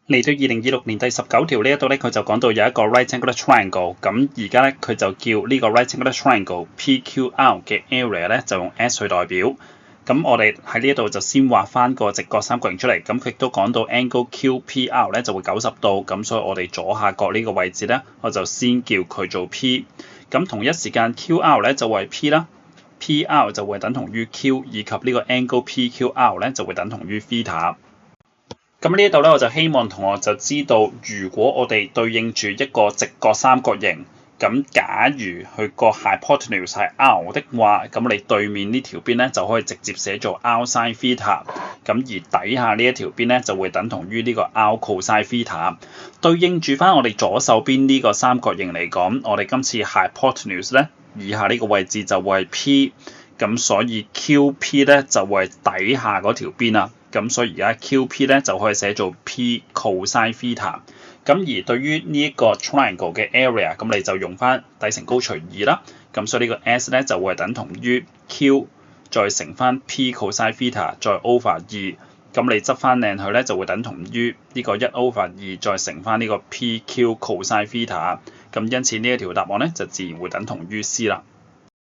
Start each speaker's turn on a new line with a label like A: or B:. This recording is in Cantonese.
A: 嚟到2026年第19條呢一度咧，佢就講到有一個 right angular triangle， 咁而家咧佢就叫呢個 right angular triangle PQR 嘅 area 咧就用 S 去代表。咁我哋喺呢一度就先畫翻個直角三角形出嚟，咁佢亦都講到 angle QPR 咧就會90度，咁所以我哋左下角呢個位置咧，我就先叫佢做 P。咁同一時間 QR 咧就會係 P 啦 ，PR 就會等同於 Q， 以及呢個 angle PQR 咧就會等同於 theta。咁呢一度咧，我就希望同學就知道，如果我哋對應住一個直角三角形，咁假如佢個 hypotenuse 係 r 的話，咁你對面呢條邊咧就可以直接寫做 r sin theta， 咁而底下呢一條邊咧就會等同於呢個 r cosine theta。對應住翻我哋左手邊呢個三角形嚟講，我哋今次 hypotenuse 咧以下呢個位置就會係 P， 咁所以 QP 咧就會係底下嗰條邊啊。咁所以而家 QP 咧就可以寫做 P cosine theta。咁而對於呢一個 triangle 嘅 area， 咁你就用翻底乘高除2啦。咁所以呢個 S 咧就會等同於 Q 再乘翻 P cosine theta 再 over 2。咁你執翻靚佢咧就會等同於呢個1 over 2再乘翻呢個 PQ cosine theta。咁因此呢一條答案咧就自然會等同於 C 啦。